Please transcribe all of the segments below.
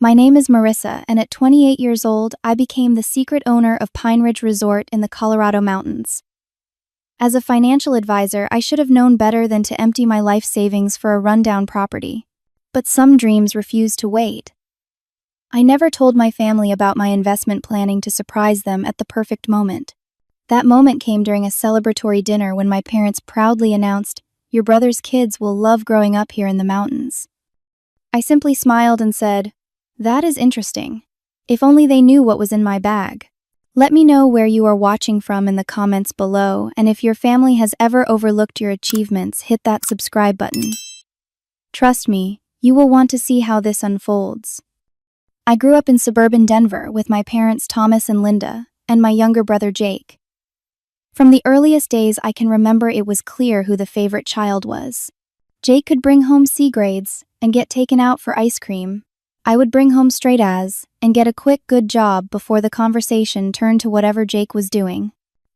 My name is Marissa, and at 28 years old, I became the secret owner of Pine Ridge Resort in the Colorado mountains. As a financial advisor, I should have known better than to empty my life savings for a rundown property. But some dreams refuse to wait. I never told my family about my investment planning to surprise them at the perfect moment. That moment came during a celebratory dinner when my parents proudly announced, "Your brother's kids will love growing up here in the mountains." I simply smiled and said, "That is interesting. If only they knew what was in my bag." Let me know where you are watching from in the comments below, and if your family has ever overlooked your achievements, hit that subscribe button. Trust me, you will want to see how this unfolds. I grew up in suburban Denver with my parents Thomas and Linda, and my younger brother Jake. From the earliest days, I can remember it was clear who the favorite child was. Jake could bring home C grades and get taken out for ice cream. I would bring home straight A's and get a quick good job before the conversation turned to whatever Jake was doing.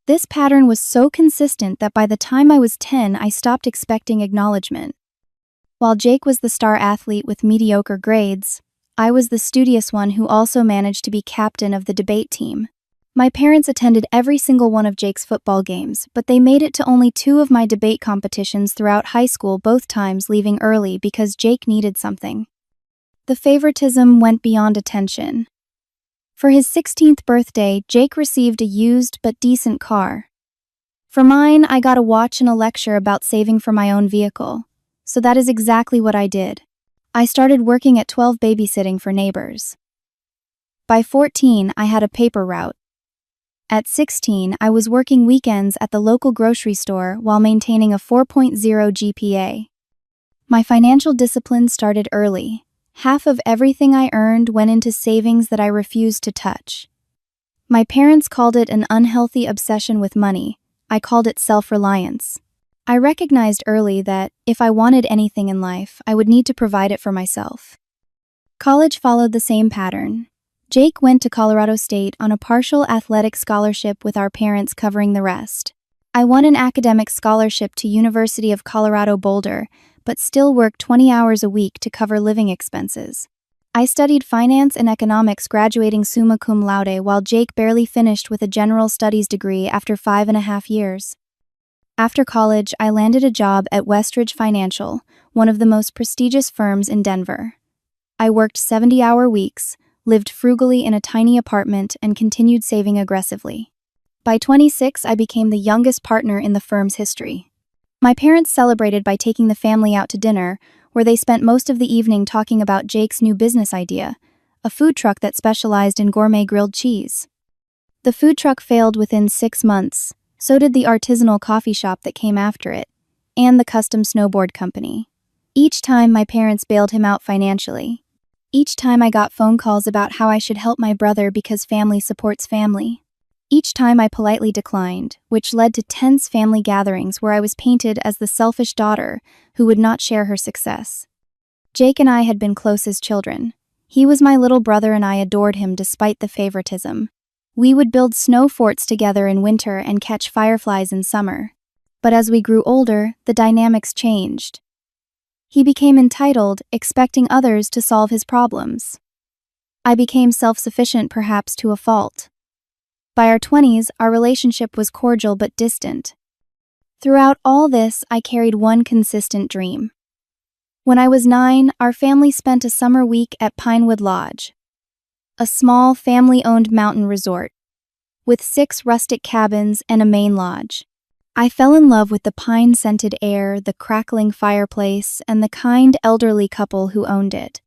This pattern was so consistent that by the time I was 10, I stopped expecting acknowledgement. While Jake was the star athlete with mediocre grades, I was the studious one who also managed to be captain of the debate team. My parents attended every single one of Jake's football games, but they made it to only 2 of my debate competitions throughout high school, both times leaving early because Jake needed something. The favoritism went beyond attention. For his 16th birthday, Jake received a used but decent car. For mine, I got a watch and a lecture about saving for my own vehicle. So that is exactly what I did. I started working at 12 babysitting for neighbors. By 14, I had a paper route. At 16, I was working weekends at the local grocery store while maintaining a 4.0 GPA. My financial discipline started early. Half of everything I earned went into savings that I refused to touch. My parents called it an unhealthy obsession with money. I called it self-reliance. I recognized early that, if I wanted anything in life, I would need to provide it for myself. College followed the same pattern. Jake went to Colorado State on a partial athletic scholarship with our parents covering the rest. I won an academic scholarship to University of Colorado Boulder, but still worked 20 hours a week to cover living expenses. I studied finance and economics, graduating summa cum laude, while Jake barely finished with a general studies degree after 5.5 years. After college, I landed a job at Westridge Financial, one of the most prestigious firms in Denver. I worked 70-hour weeks, lived frugally in a tiny apartment, and continued saving aggressively. By 26, I became the youngest partner in the firm's history. My parents celebrated by taking the family out to dinner, where they spent most of the evening talking about Jake's new business idea, a food truck that specialized in gourmet grilled cheese. The food truck failed within 6 months, so did the artisanal coffee shop that came after it, and the custom snowboard company. Each time my parents bailed him out financially. Each time I got phone calls about how I should help my brother because family supports family. Each time I politely declined, which led to tense family gatherings where I was painted as the selfish daughter who would not share her success. Jake and I had been close as children. He was my little brother and I adored him despite the favoritism. We would build snow forts together in winter and catch fireflies in summer. But as we grew older, the dynamics changed. He became entitled, expecting others to solve his problems. I became self-sufficient, perhaps to a fault. By our 20s, our relationship was cordial but distant. Throughout all this, I carried one consistent dream. When I was 9, our family spent a summer week at Pinewood Lodge, a small family-owned mountain resort, with 6 rustic cabins and a main lodge. I fell in love with the pine-scented air, the crackling fireplace, and the kind elderly couple who owned it.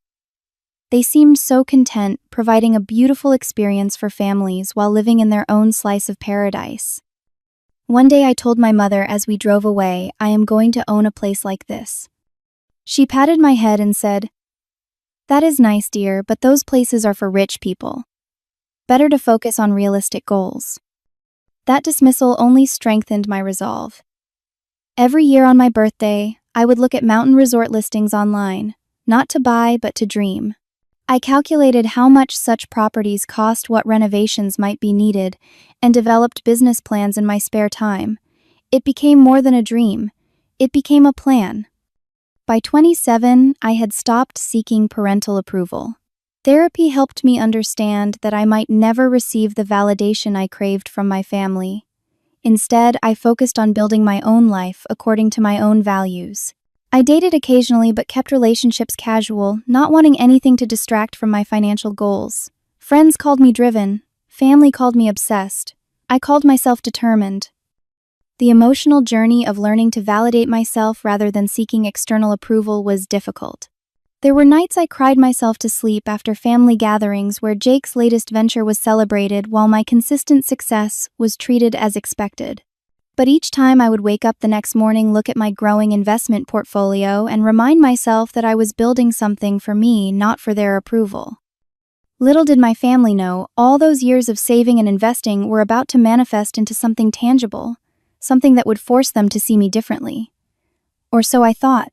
They seemed so content, providing a beautiful experience for families while living in their own slice of paradise. One day I told my mother as we drove away, "I am going to own a place like this." She patted my head and said, "That is nice, dear, but those places are for rich people. Better to focus on realistic goals." That dismissal only strengthened my resolve. Every year on my birthday, I would look at mountain resort listings online, not to buy but to dream. I calculated how much such properties cost, what renovations might be needed, and developed business plans in my spare time. It became more than a dream. It became a plan. By 27, I had stopped seeking parental approval. Therapy helped me understand that I might never receive the validation I craved from my family. Instead, I focused on building my own life according to my own values. I dated occasionally but kept relationships casual, not wanting anything to distract from my financial goals. Friends called me driven. Family called me obsessed. I called myself determined. The emotional journey of learning to validate myself rather than seeking external approval was difficult. There were nights I cried myself to sleep after family gatherings where Jake's latest venture was celebrated while my consistent success was treated as expected. But each time I would wake up the next morning, look at my growing investment portfolio, and remind myself that I was building something for me, not for their approval. Little did my family know, all those years of saving and investing were about to manifest into something tangible, something that would force them to see me differently. Or so I thought.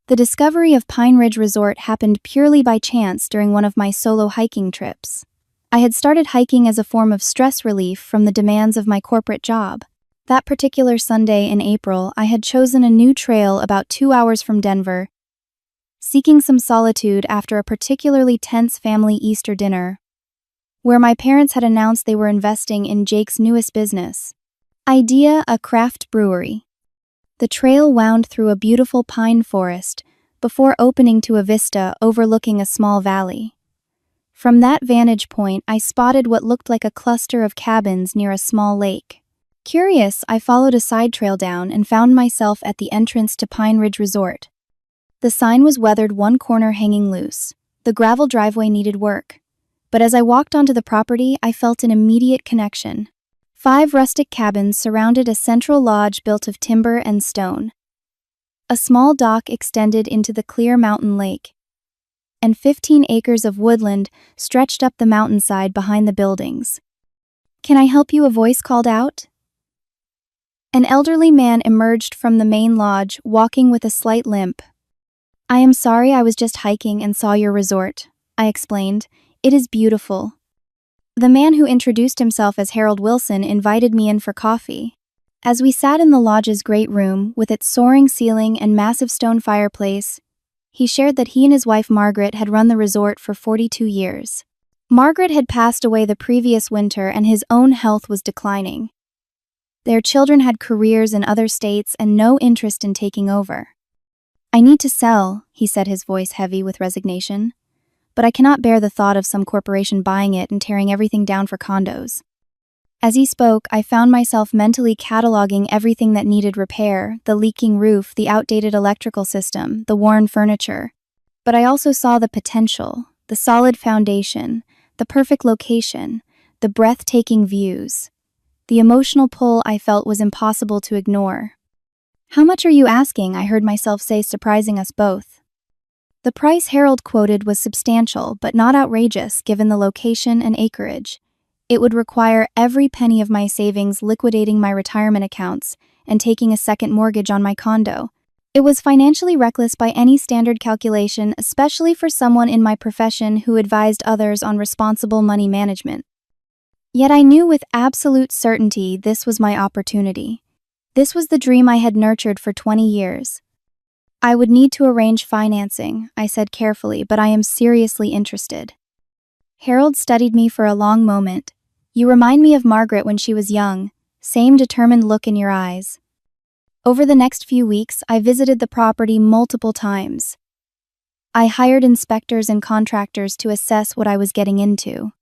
The discovery of Pine Ridge Resort happened purely by chance during one of my solo hiking trips. I had started hiking as a form of stress relief from the demands of my corporate job. That particular Sunday in April, I had chosen a new trail about 2 hours from Denver, seeking some solitude after a particularly tense family Easter dinner, where my parents had announced they were investing in Jake's newest business, a craft brewery. The trail wound through a beautiful pine forest before opening to a vista overlooking a small valley. From that vantage point, I spotted what looked like a cluster of cabins near a small lake. Curious, I followed a side trail down and found myself at the entrance to Pine Ridge Resort. The sign was weathered, one corner hanging loose. The gravel driveway needed work. But as I walked onto the property, I felt an immediate connection. 5 rustic cabins surrounded a central lodge built of timber and stone. A small dock extended into the clear mountain lake, and 15 acres of woodland stretched up the mountainside behind the buildings. "Can I help you?" a voice called out. An elderly man emerged from the main lodge, walking with a slight limp. "I am sorry, I was just hiking and saw your resort," I explained. "It is beautiful." The man, who introduced himself as Harold Wilson, invited me in for coffee. As we sat in the lodge's great room, with its soaring ceiling and massive stone fireplace, he shared that he and his wife Margaret had run the resort for 42 years. Margaret had passed away the previous winter and his own health was declining. Their children had careers in other states and no interest in taking over. "I need to sell," he said, his voice heavy with resignation. "But I cannot bear the thought of some corporation buying it and tearing everything down for condos." As he spoke, I found myself mentally cataloging everything that needed repair: the leaking roof, the outdated electrical system, the worn furniture. But I also saw the potential, the solid foundation, the perfect location, the breathtaking views. The emotional pull I felt was impossible to ignore. "How much are you asking?" I heard myself say, surprising us both. The price Harold quoted was substantial, but not outrageous given the location and acreage. It would require every penny of my savings, liquidating my retirement accounts, and taking a second mortgage on my condo. It was financially reckless by any standard calculation, especially for someone in my profession who advised others on responsible money management. Yet I knew with absolute certainty this was my opportunity. This was the dream I had nurtured for 20 years. "I would need to arrange financing," I said carefully, "but I am seriously interested." Harold studied me for a long moment. "You remind me of Margaret when she was young, same determined look in your eyes." Over the next few weeks, I visited the property multiple times. I hired inspectors and contractors to assess what I was getting into.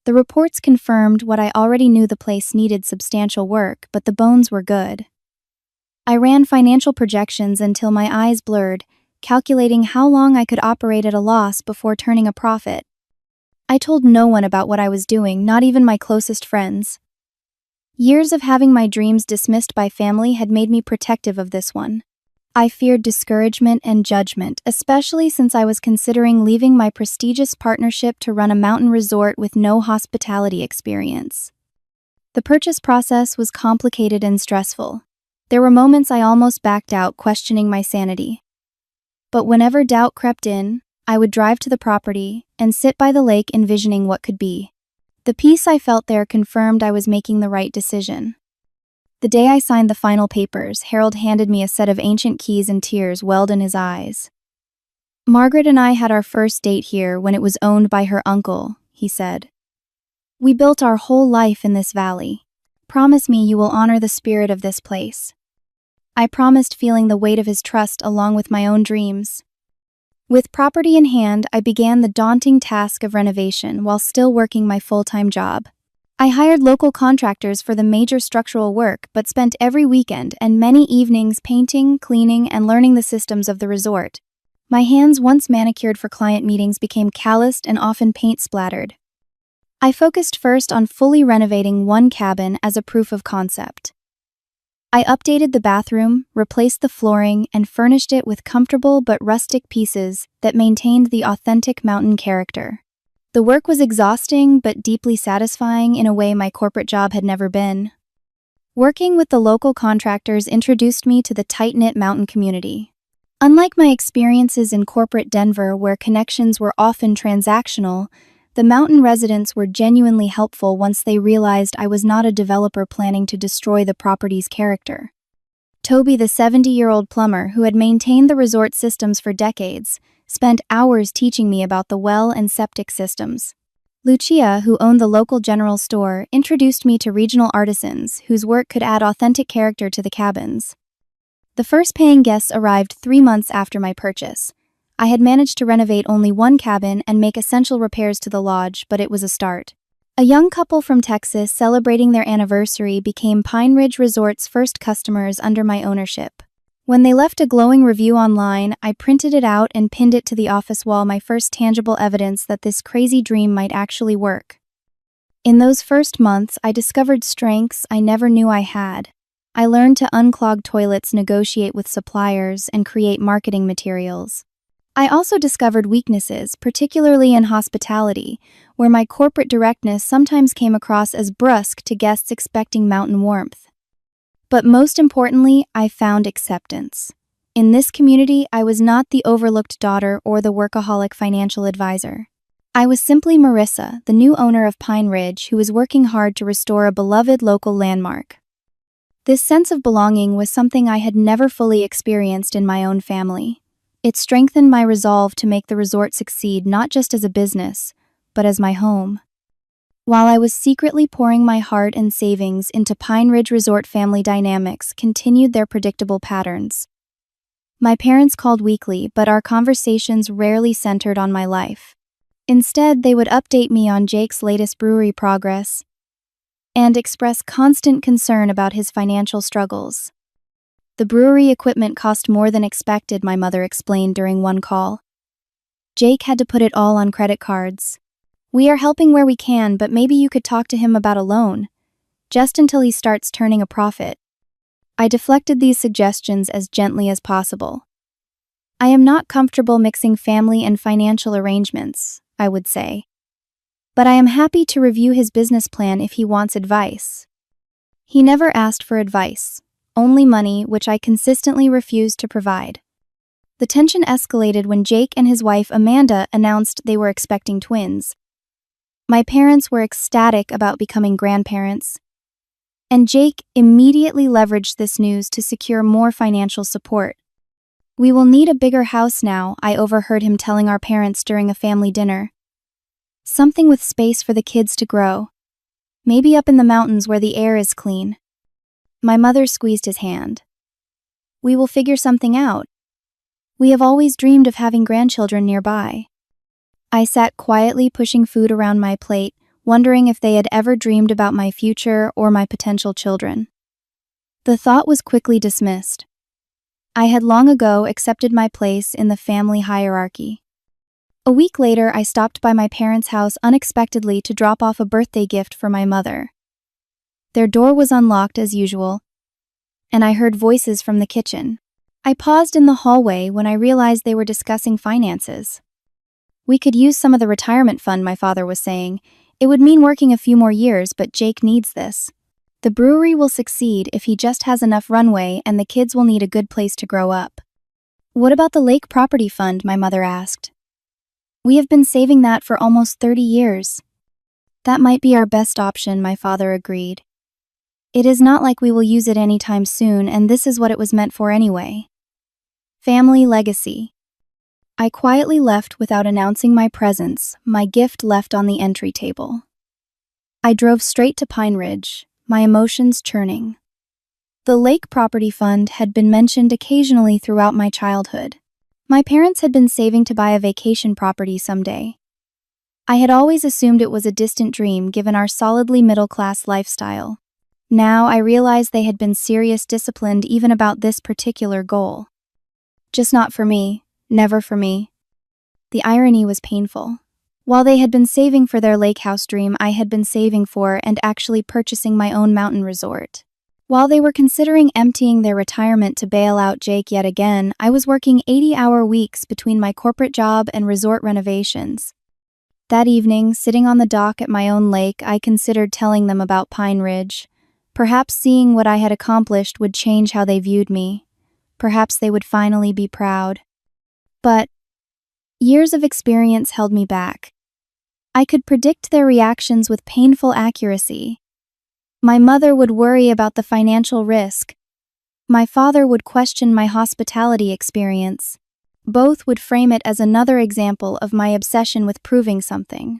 The reports confirmed what I already knew: the place needed substantial work, but the bones were good. I ran financial projections until my eyes blurred, calculating how long I could operate at a loss before turning a profit. I told no one about what I was doing, not even my closest friends. Years of having my dreams dismissed by family had made me protective of this one. I feared discouragement and judgment, especially since I was considering leaving my prestigious partnership to run a mountain resort with no hospitality experience. The purchase process was complicated and stressful. There were moments I almost backed out, questioning my sanity. But whenever doubt crept in, I would drive to the property and sit by the lake, envisioning what could be. The peace I felt there confirmed I was making the right decision. The day I signed the final papers, Harold handed me a set of ancient keys, and tears welled in his eyes. Margaret and I had our first date here when it was owned by her uncle, he said. We built our whole life in this valley. Promise me you will honor the spirit of this place. I promised, feeling the weight of his trust along with my own dreams. With property in hand, I began the daunting task of renovation while still working my full-time job. I hired local contractors for the major structural work, but spent every weekend and many evenings painting, cleaning, and learning the systems of the resort. My hands, once manicured for client meetings, became calloused and often paint-splattered. I focused first on fully renovating one cabin as a proof of concept. I updated the bathroom, replaced the flooring, and furnished it with comfortable but rustic pieces that maintained the authentic mountain character. The work was exhausting but deeply satisfying in a way my corporate job had never been. Working with the local contractors introduced me to the tight-knit mountain community. Unlike my experiences in corporate Denver, where connections were often transactional, the mountain residents were genuinely helpful once they realized I was not a developer planning to destroy the property's character. Toby, the 70-year-old plumber who had maintained the resort systems for decades, spent hours teaching me about the well and septic systems. Lucia, who owned the local general store, introduced me to regional artisans whose work could add authentic character to the cabins. The first paying guests arrived 3 months after my purchase. I had managed to renovate only one cabin and make essential repairs to the lodge, but it was a start. A young couple from Texas celebrating their anniversary became Pine Ridge Resort's first customers under my ownership. When they left a glowing review online, I printed it out and pinned it to the office wall, my first tangible evidence that this crazy dream might actually work. In those first months, I discovered strengths I never knew I had. I learned to unclog toilets, negotiate with suppliers, and create marketing materials. I also discovered weaknesses, particularly in hospitality, where my corporate directness sometimes came across as brusque to guests expecting mountain warmth. But most importantly, I found acceptance. In this community, I was not the overlooked daughter or the workaholic financial advisor. I was simply Marissa, the new owner of Pine Ridge, who was working hard to restore a beloved local landmark. This sense of belonging was something I had never fully experienced in my own family. It strengthened my resolve to make the resort succeed not just as a business, but as my home. While I was secretly pouring my heart and savings into Pine Ridge Resort, family dynamics continued their predictable patterns. My parents called weekly, but our conversations rarely centered on my life. Instead, they would update me on Jake's latest brewery progress and express constant concern about his financial struggles. The brewery equipment cost more than expected, my mother explained during one call. Jake had to put it all on credit cards. We are helping where we can, but maybe you could talk to him about a loan, just until he starts turning a profit. I deflected these suggestions as gently as possible. I am not comfortable mixing family and financial arrangements, I would say. But I am happy to review his business plan if he wants advice. He never asked for advice. Only money, which I consistently refused to provide. The tension escalated when Jake and his wife Amanda announced they were expecting twins. My parents were ecstatic about becoming grandparents, and Jake immediately leveraged this news to secure more financial support. "We will need a bigger house now," I overheard him telling our parents during a family dinner. "Something with space for the kids to grow. Maybe up in the mountains where the air is clean." My mother squeezed his hand. "We will figure something out. We have always dreamed of having grandchildren nearby." I sat quietly pushing food around my plate, wondering if they had ever dreamed about my future or my potential children. The thought was quickly dismissed. I had long ago accepted my place in the family hierarchy. A week later, I stopped by my parents' house unexpectedly to drop off a birthday gift for my mother. Their door was unlocked as usual, and I heard voices from the kitchen. I paused in the hallway when I realized they were discussing finances. "We could use some of the retirement fund," my father was saying. "It would mean working a few more years, but Jake needs this. The brewery will succeed if he just has enough runway, and the kids will need a good place to grow up." "What about the lake property fund?" my mother asked. "We have been saving that for almost 30 years. "That might be our best option," my father agreed. "It is not like we will use it anytime soon, and this is what it was meant for anyway." Family legacy. I quietly left without announcing my presence, my gift left on the entry table. I drove straight to Pine Ridge, my emotions churning. The Lake Property Fund had been mentioned occasionally throughout my childhood. My parents had been saving to buy a vacation property someday. I had always assumed it was a distant dream given our solidly middle-class lifestyle. Now I realized they had been serious disciplined even about this particular goal. Just not for me, never for me. The irony was painful. While they had been saving for their lake house dream, I had been saving for and actually purchasing my own mountain resort. While they were considering emptying their retirement to bail out Jake yet again, I was working 80-hour weeks between my corporate job and resort renovations. That evening, sitting on the dock at my own lake, I considered telling them about Pine Ridge. Perhaps seeing what I had accomplished would change how they viewed me. Perhaps they would finally be proud. But years of experience held me back. I could predict their reactions with painful accuracy. My mother would worry about the financial risk. My father would question my hospitality experience. Both would frame it as another example of my obsession with proving something.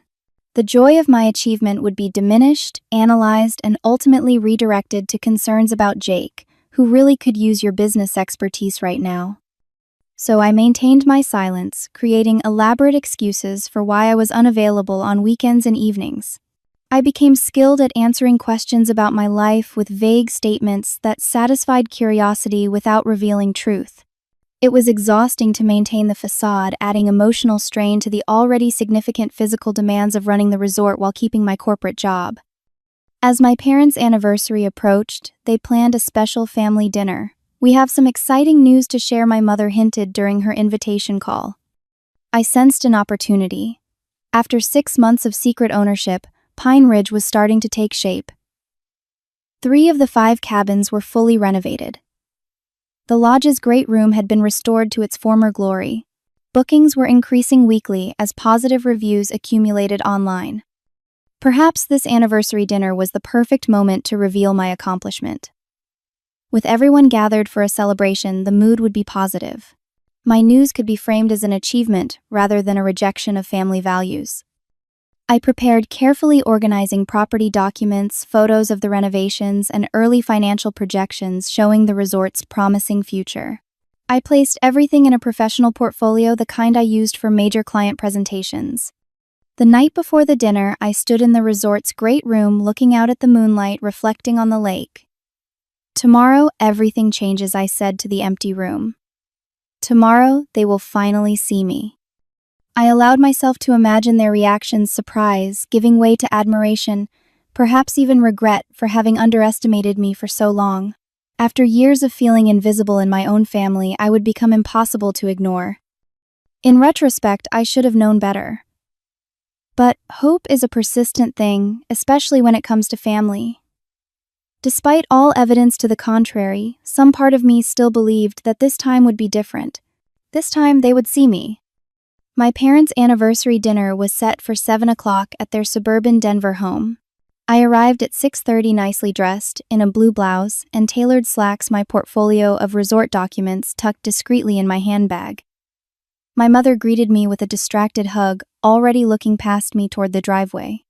The joy of my achievement would be diminished, analyzed, and ultimately redirected to concerns about Jake, who really could use your business expertise right now. So I maintained my silence, creating elaborate excuses for why I was unavailable on weekends and evenings. I became skilled at answering questions about my life with vague statements that satisfied curiosity without revealing truth. It was exhausting to maintain the facade, adding emotional strain to the already significant physical demands of running the resort while keeping my corporate job. As my parents' anniversary approached, they planned a special family dinner. "We have some exciting news to share," my mother hinted during her invitation call. I sensed an opportunity. After 6 months of secret ownership, Pine Ridge was starting to take shape. 3 of the 5 cabins were fully renovated. The lodge's great room had been restored to its former glory. Bookings were increasing weekly as positive reviews accumulated online. Perhaps this anniversary dinner was the perfect moment to reveal my accomplishment. With everyone gathered for a celebration, the mood would be positive. My news could be framed as an achievement rather than a rejection of family values. I prepared carefully, organizing property documents, photos of the renovations, and early financial projections showing the resort's promising future. I placed everything in a professional portfolio, the kind I used for major client presentations. The night before the dinner, I stood in the resort's great room looking out at the moonlight reflecting on the lake. "Tomorrow, everything changes," I said to the empty room. "Tomorrow, they will finally see me." I allowed myself to imagine their reactions: surprise, giving way to admiration, perhaps even regret for having underestimated me for so long. After years of feeling invisible in my own family, I would become impossible to ignore. In retrospect, I should have known better. But hope is a persistent thing, especially when it comes to family. Despite all evidence to the contrary, some part of me still believed that this time would be different. This time they would see me. My parents' anniversary dinner was set for 7 o'clock at their suburban Denver home. I arrived at 6:30 nicely dressed, in a blue blouse and tailored slacks, my portfolio of resort documents tucked discreetly in my handbag. My mother greeted me with a distracted hug, already looking past me toward the driveway.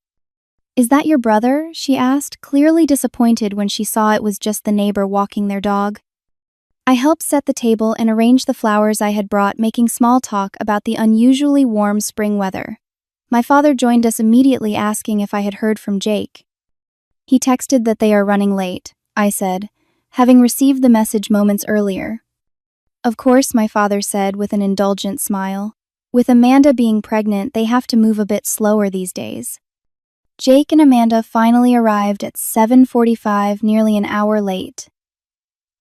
"Is that your brother?" she asked, clearly disappointed when she saw it was just the neighbor walking their dog. I helped set the table and arrange the flowers I had brought, making small talk about the unusually warm spring weather. My father joined us immediately, asking if I had heard from Jake. "He texted that they are running late," I said, having received the message moments earlier. "Of course," my father said with an indulgent smile. "With Amanda being pregnant, they have to move a bit slower these days." Jake and Amanda finally arrived at 7:45, nearly an hour late.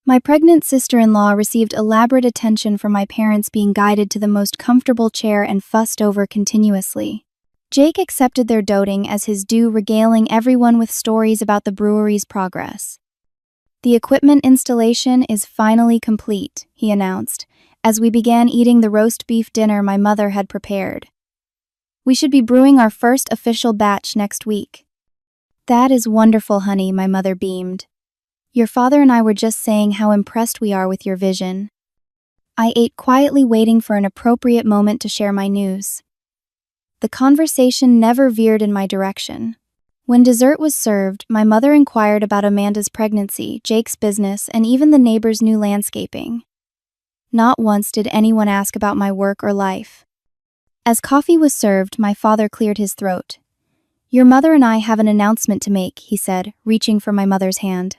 My pregnant sister-in-law received elaborate attention from my parents, being guided to the most comfortable chair and fussed over continuously. Jake accepted their doting as his due, regaling everyone with stories about the brewery's progress. "The equipment installation is finally complete," he announced, as we began eating the roast beef dinner my mother had prepared. "We should be brewing our first official batch next week." "That is wonderful, honey," my mother beamed. "Your father and I were just saying how impressed we are with your vision." I ate quietly, waiting for an appropriate moment to share my news. The conversation never veered in my direction. When dessert was served, my mother inquired about Amanda's pregnancy, Jake's business, and even the neighbor's new landscaping. Not once did anyone ask about my work or life. As coffee was served, my father cleared his throat. "Your mother and I have an announcement to make," he said, reaching for my mother's hand.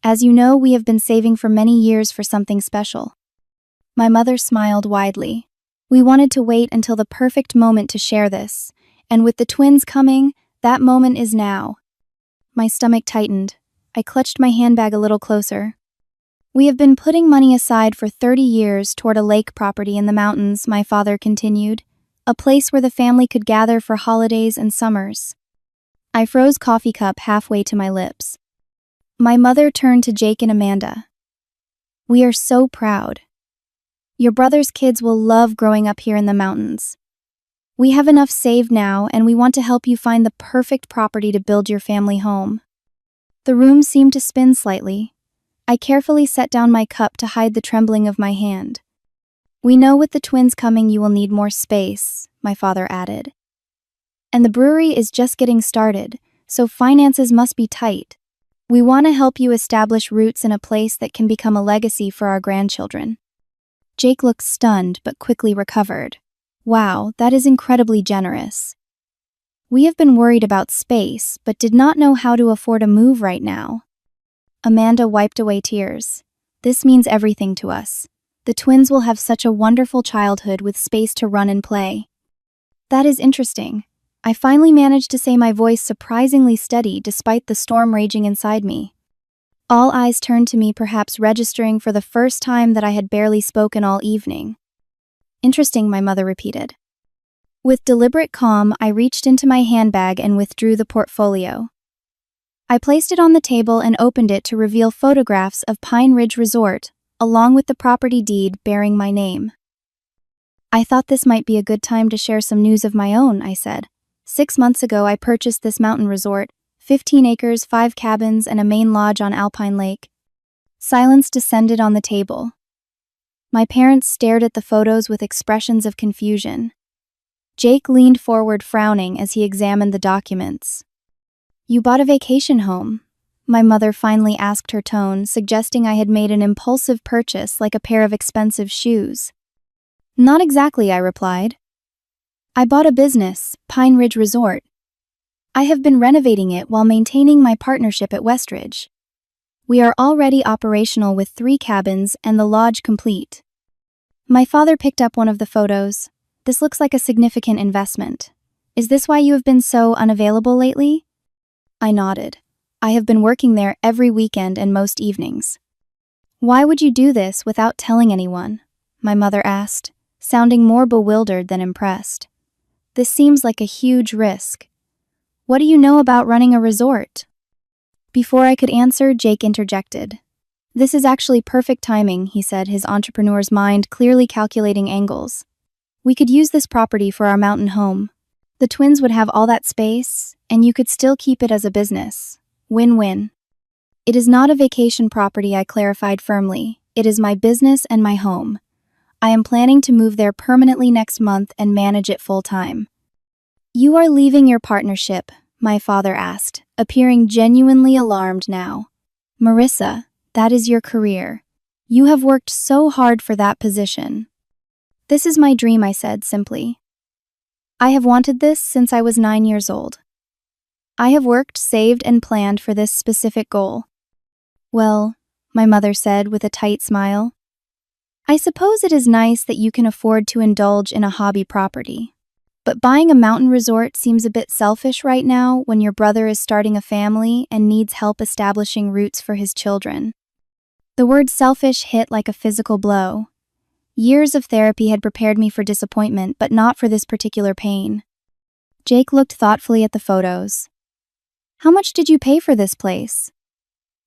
"As you know, we have been saving for many years for something special." My mother smiled widely. "We wanted to wait until the perfect moment to share this, and with the twins coming, that moment is now." My stomach tightened. I clutched my handbag a little closer. "We have been putting money aside for 30 years toward a lake property in the mountains," my father continued, "a place where the family could gather for holidays and summers." I froze coffee cup halfway to my lips. My mother turned to Jake and Amanda. "We are so proud. Your brother's kids will love growing up here in the mountains. We have enough saved now, and we want to help you find the perfect property to build your family home." The room seemed to spin slightly. I carefully set down my cup to hide the trembling of my hand. "We know with the twins coming you will need more space," my father added. "And the brewery is just getting started, so finances must be tight. We want to help you establish roots in a place that can become a legacy for our grandchildren." Jake looked stunned but quickly recovered. "Wow, that is incredibly generous. We have been worried about space, but did not know how to afford a move right now." Amanda wiped away tears. "This means everything to us. The twins will have such a wonderful childhood with space to run and play." "That is interesting." I finally managed to say, my voice surprisingly steady despite the storm raging inside me. All eyes turned to me, perhaps registering for the first time that I had barely spoken all evening. "Interesting," my mother repeated. With deliberate calm, I reached into my handbag and withdrew the portfolio. I placed it on the table and opened it to reveal photographs of Pine Ridge Resort, along with the property deed bearing my name. "I thought this might be a good time to share some news of my own," I said. 6 months ago, I purchased this mountain resort, 15 acres, 5 cabins, and a main lodge on Alpine Lake. Silence descended on the table. My parents stared at the photos with expressions of confusion. Jake leaned forward, frowning as he examined the documents. "You bought a vacation home?" my mother finally asked, her tone suggesting I had made an impulsive purchase like a pair of expensive shoes. "Not exactly," I replied. "I bought a business, Pine Ridge Resort. I have been renovating it while maintaining my partnership at Westridge. We are already operational with 3 cabins and the lodge complete." My father picked up one of the photos. "This looks like a significant investment. Is this why you have been so unavailable lately?" I nodded. "I have been working there every weekend and most evenings." "Why would you do this without telling anyone?" my mother asked, sounding more bewildered than impressed. "This seems like a huge risk. What do you know about running a resort?" Before I could answer, Jake interjected. "This is actually perfect timing," he said, his entrepreneur's mind clearly calculating angles. "We could use this property for our mountain home. The twins would have all that space, and you could still keep it as a business. Win-win." "It is not a vacation property," I clarified firmly. "It is my business and my home. I am planning to move there permanently next month and manage it full-time." "You are leaving your partnership?" my father asked, appearing genuinely alarmed now. "Marissa, that is your career. You have worked so hard for that position." "This is my dream," I said simply. "I have wanted this since I was 9 years old. I have worked, saved, and planned for this specific goal." "Well," my mother said with a tight smile, "I suppose it is nice that you can afford to indulge in a hobby property. But buying a mountain resort seems a bit selfish right now when your brother is starting a family and needs help establishing roots for his children." The word selfish hit like a physical blow. Years of therapy had prepared me for disappointment, but not for this particular pain. Jake looked thoughtfully at the photos. "How much did you pay for this place?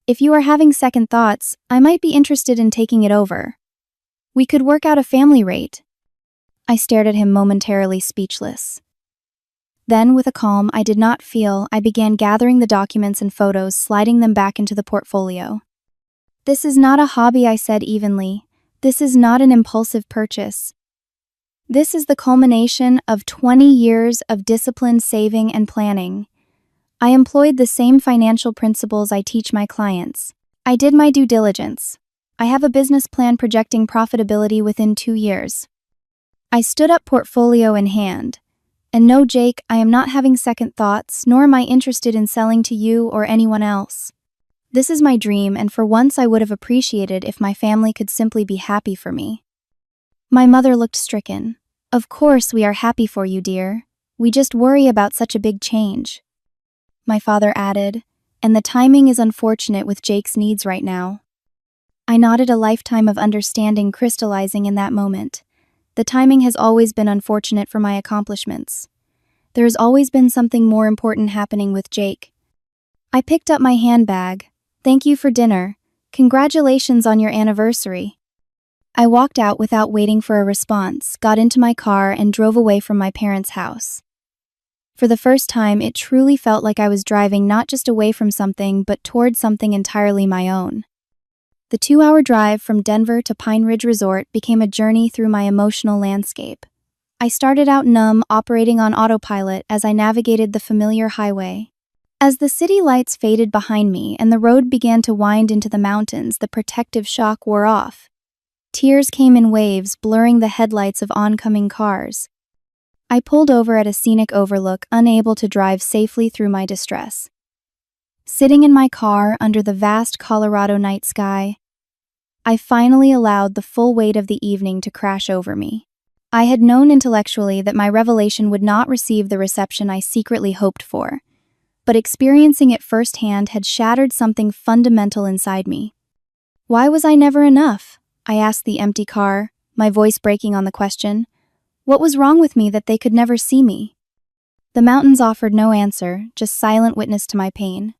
If you are having second thoughts, I might be interested in taking it over. We could work out a family rate." I stared at him, momentarily speechless. Then, with a calm I did not feel, I began gathering the documents and photos, sliding them back into the portfolio. "This is not a hobby," I said evenly. This is not an impulsive purchase. This is the culmination of 20 years of disciplined saving and planning. I employed the same financial principles I teach my clients. I did my due diligence. I have a business plan projecting profitability within 2 years. I stood up portfolio in hand. And no, Jake, I am not having second thoughts, nor am I interested in selling to you or anyone else. This is my dream, and for once I would have appreciated if my family could simply be happy for me. My mother looked stricken. Of course we are happy for you, dear. We just worry about such a big change. My father added, and the timing is unfortunate with Jake's needs right now. I nodded, a lifetime of understanding crystallizing in that moment. The timing has always been unfortunate for my accomplishments. There has always been something more important happening with Jake. I picked up my handbag. Thank you for dinner. Congratulations on your anniversary. I walked out without waiting for a response, got into my car, and drove away from my parents' house. For the first time, it truly felt like I was driving not just away from something, but toward something entirely my own. The 2-hour drive from Denver to Pine Ridge Resort became a journey through my emotional landscape. I started out numb, operating on autopilot as I navigated the familiar highway. As the city lights faded behind me and the road began to wind into the mountains, the protective shock wore off. Tears came in waves, blurring the headlights of oncoming cars. I pulled over at a scenic overlook, unable to drive safely through my distress. Sitting in my car under the vast Colorado night sky, I finally allowed the full weight of the evening to crash over me. I had known intellectually that my revelation would not receive the reception I secretly hoped for, but experiencing it firsthand had shattered something fundamental inside me. Why was I never enough? I asked the empty car, my voice breaking on the question. What was wrong with me that they could never see me? The mountains offered no answer, just silent witness to my pain.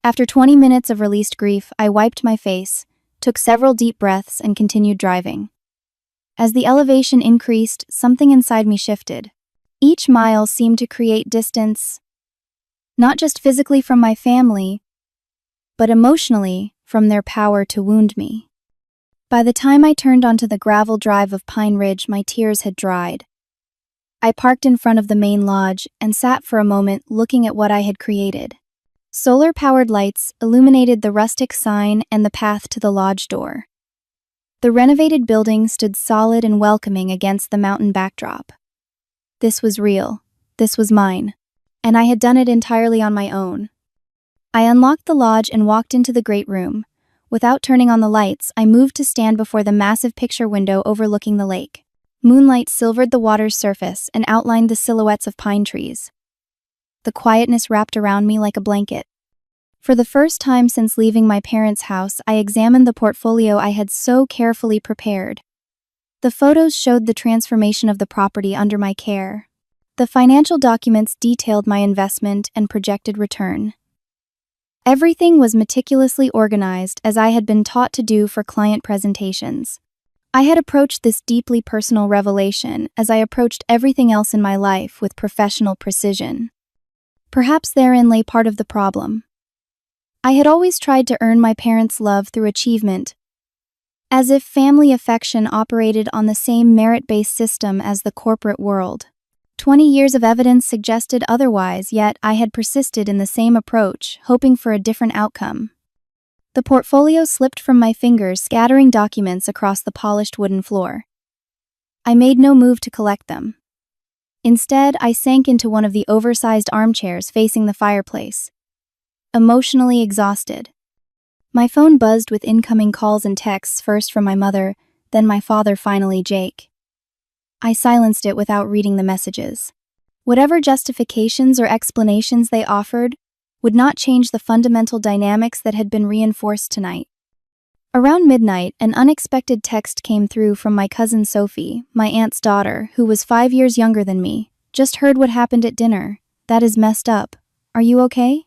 After 20 minutes of released grief, I wiped my face, took several deep breaths, and continued driving. As the elevation increased, something inside me shifted. Each mile seemed to create distance, not just physically from my family, but emotionally from their power to wound me. By the time I turned onto the gravel drive of Pine Ridge, my tears had dried. I parked in front of the main lodge and sat for a moment looking at what I had created. Solar-powered lights illuminated the rustic sign and the path to the lodge door. The renovated building stood solid and welcoming against the mountain backdrop. This was real. This was mine. And I had done it entirely on my own. I unlocked the lodge and walked into the great room. Without turning on the lights, I moved to stand before the massive picture window overlooking the lake. Moonlight silvered the water's surface and outlined the silhouettes of pine trees. The quietness wrapped around me like a blanket. For the first time since leaving my parents' house, I examined the portfolio I had so carefully prepared. The photos showed the transformation of the property under my care. The financial documents detailed my investment and projected return. Everything was meticulously organized as I had been taught to do for client presentations. I had approached this deeply personal revelation as I approached everything else in my life with professional precision. Perhaps therein lay part of the problem. I had always tried to earn my parents' love through achievement, as if family affection operated on the same merit-based system as the corporate world. 20 years of evidence suggested otherwise, yet I had persisted in the same approach, hoping for a different outcome. The portfolio slipped from my fingers, scattering documents across the polished wooden floor. I made no move to collect them. Instead, I sank into one of the oversized armchairs facing the fireplace, emotionally exhausted. My phone buzzed with incoming calls and texts, first from my mother, then my father, finally Jake. I silenced it without reading the messages. Whatever justifications or explanations they offered would not change the fundamental dynamics that had been reinforced tonight. Around midnight, an unexpected text came through from my cousin Sophie, my aunt's daughter, who was 5 years younger than me. Just heard what happened at dinner. That is messed up. Are you okay?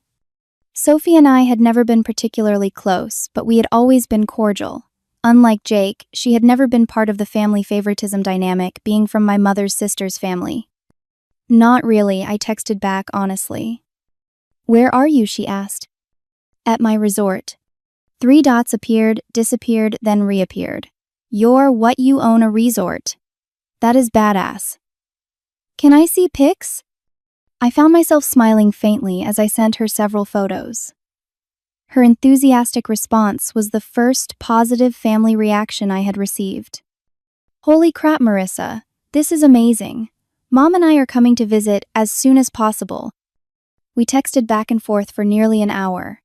Sophie and I had never been particularly close, but we had always been cordial. Unlike Jake, she had never been part of the family favoritism dynamic, being from my mother's sister's family. Not really, I texted back honestly. Where are you? She asked. At my resort. 3 dots appeared, disappeared, then reappeared. You're what you own a resort. That is badass. Can I see pics? I found myself smiling faintly as I sent her several photos. Her enthusiastic response was the first positive family reaction I had received. Holy crap, Marissa, this is amazing. Mom and I are coming to visit as soon as possible. We texted back and forth for nearly an hour.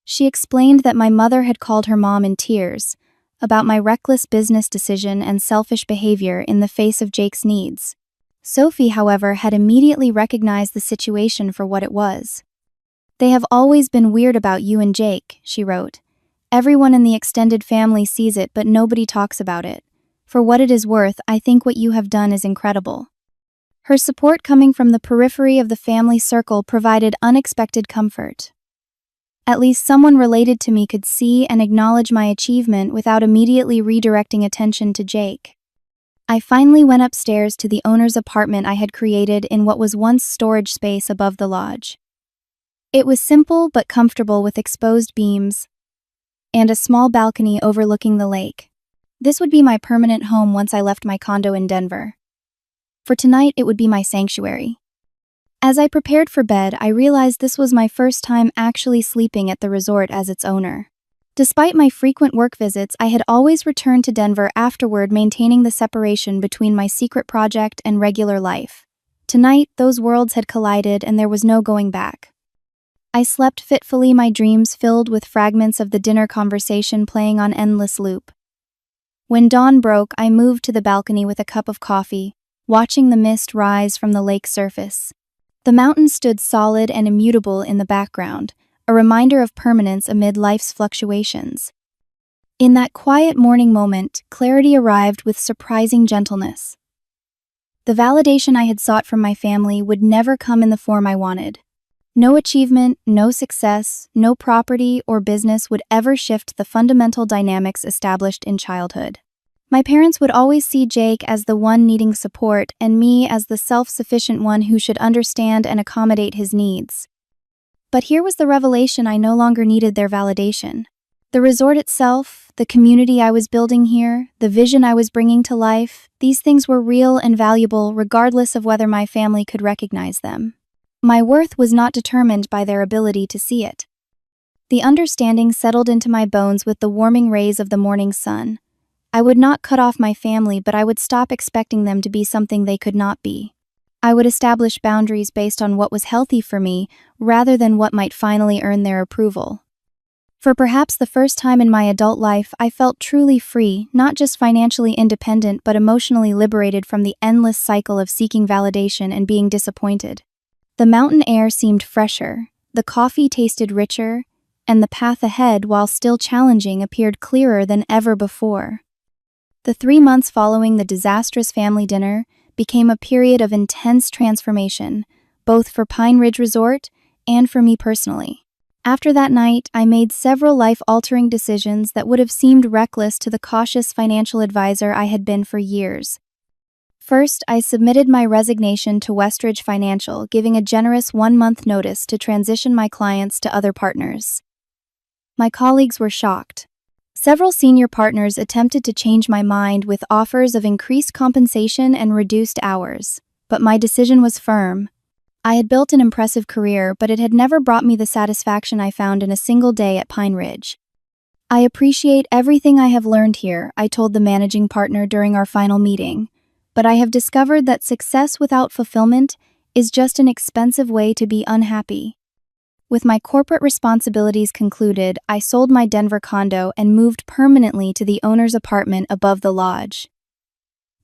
She explained that my mother had called her mom in tears about my reckless business decision and selfish behavior in the face of Jake's needs. Sophie, however, had immediately recognized the situation for what it was. They have always been weird about you and Jake, she wrote. Everyone in the extended family sees it, but nobody talks about it. For what it is worth, I think what you have done is incredible. Her support coming from the periphery of the family circle provided unexpected comfort. At least someone related to me could see and acknowledge my achievement without immediately redirecting attention to Jake. I finally went upstairs to the owner's apartment I had created in what was once storage space above the lodge. It was simple but comfortable with exposed beams and a small balcony overlooking the lake. This would be my permanent home once I left my condo in Denver. For tonight, it would be my sanctuary. As I prepared for bed, I realized this was my first time actually sleeping at the resort as its owner. Despite my frequent work visits, I had always returned to Denver afterward, maintaining the separation between my secret project and regular life. Tonight, those worlds had collided and there was no going back. I slept fitfully, my dreams filled with fragments of the dinner conversation playing on endless loop. When dawn broke, I moved to the balcony with a cup of coffee, watching the mist rise from the lake surface. The mountains stood solid and immutable in the background, a reminder of permanence amid life's fluctuations. In that quiet morning moment, clarity arrived with surprising gentleness. The validation I had sought from my family would never come in the form I wanted. No achievement, no success, no property or business would ever shift the fundamental dynamics established in childhood. My parents would always see Jake as the one needing support and me as the self-sufficient one who should understand and accommodate his needs. But here was the revelation: I no longer needed their validation. The resort itself, the community I was building here, the vision I was bringing to life, these things were real and valuable regardless of whether my family could recognize them. My worth was not determined by their ability to see it. The understanding settled into my bones with the warming rays of the morning sun. I would not cut off my family, but I would stop expecting them to be something they could not be. I would establish boundaries based on what was healthy for me, rather than what might finally earn their approval. For perhaps the first time in my adult life, I felt truly free, not just financially independent, but emotionally liberated from the endless cycle of seeking validation and being disappointed. The mountain air seemed fresher, the coffee tasted richer, and the path ahead, while still challenging, appeared clearer than ever before. The 3 months following the disastrous family dinner became a period of intense transformation, both for Pine Ridge Resort and for me personally. After that night, I made several life-altering decisions that would have seemed reckless to the cautious financial advisor I had been for years. First, I submitted my resignation to Westridge Financial, giving a generous 1-month notice to transition my clients to other partners. My colleagues were shocked. Several senior partners attempted to change my mind with offers of increased compensation and reduced hours, but my decision was firm. I had built an impressive career, but it had never brought me the satisfaction I found in a single day at Pine Ridge. I appreciate everything I have learned here, I told the managing partner during our final meeting, but I have discovered that success without fulfillment is just an expensive way to be unhappy. With my corporate responsibilities concluded, I sold my Denver condo and moved permanently to the owner's apartment above the lodge.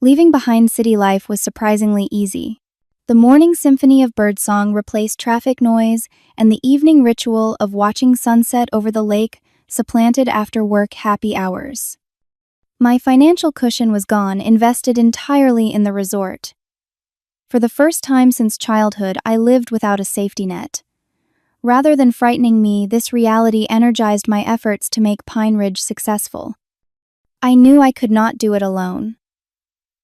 Leaving behind city life was surprisingly easy. The morning symphony of birdsong replaced traffic noise, and the evening ritual of watching sunset over the lake supplanted after-work happy hours. My financial cushion was gone, invested entirely in the resort. For the first time since childhood, I lived without a safety net. Rather than frightening me, this reality energized my efforts to make Pine Ridge successful. I knew I could not do it alone.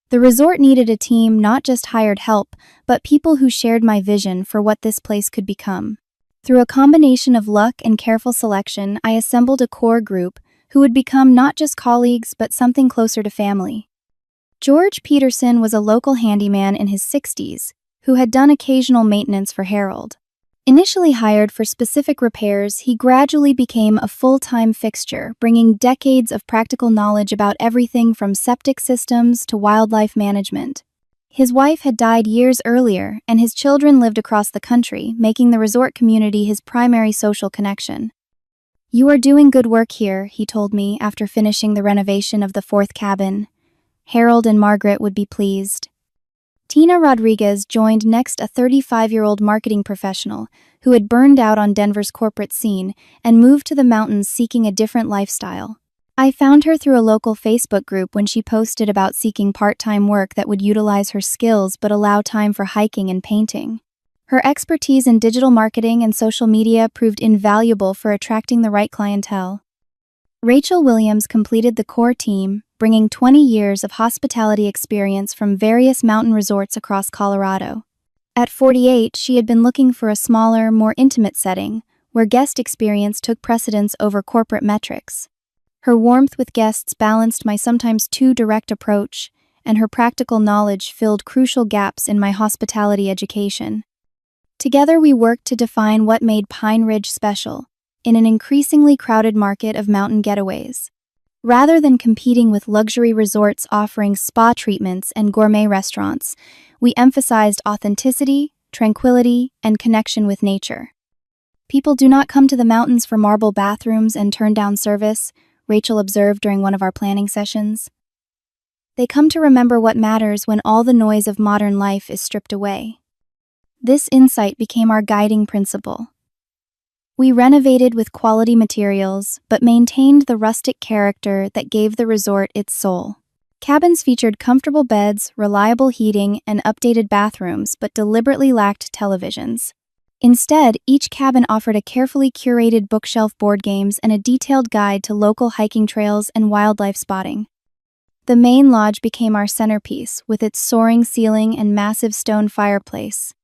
The resort needed a team, not just hired help, but people who shared my vision for what this place could become. Through a combination of luck and careful selection, I assembled a core group who would become not just colleagues but something closer to family. George Peterson was a local handyman in his 60s who had done occasional maintenance for Harold. Initially hired for specific repairs, he gradually became a full-time fixture, bringing decades of practical knowledge about everything from septic systems to wildlife management. His wife had died years earlier, and his children lived across the country, making the resort community his primary social connection. "You are doing good work here," he told me after finishing the renovation of the fourth cabin. Harold and Margaret would be pleased. Tina Rodriguez joined next, a 35-year-old marketing professional who had burned out on Denver's corporate scene and moved to the mountains seeking a different lifestyle. I found her through a local Facebook group when she posted about seeking part-time work that would utilize her skills but allow time for hiking and painting. Her expertise in digital marketing and social media proved invaluable for attracting the right clientele. Rachel Williams completed the core team, bringing 20 years of hospitality experience from various mountain resorts across Colorado. At 48, she had been looking for a smaller, more intimate setting, where guest experience took precedence over corporate metrics. Her warmth with guests balanced my sometimes too direct approach, and her practical knowledge filled crucial gaps in my hospitality education. Together we worked to define what made Pine Ridge special, in an increasingly crowded market of mountain getaways. Rather than competing with luxury resorts offering spa treatments and gourmet restaurants, we emphasized authenticity, tranquility, and connection with nature. "People do not come to the mountains for marble bathrooms and turn-down service," Rachel observed during one of our planning sessions. "They come to remember what matters when all the noise of modern life is stripped away." This insight became our guiding principle. We renovated with quality materials, but maintained the rustic character that gave the resort its soul. Cabins featured comfortable beds, reliable heating, and updated bathrooms, but deliberately lacked televisions. Instead, each cabin offered a carefully curated bookshelf, board games, and a detailed guide to local hiking trails and wildlife spotting. The main lodge became our centerpiece, with its soaring ceiling and massive stone fireplace.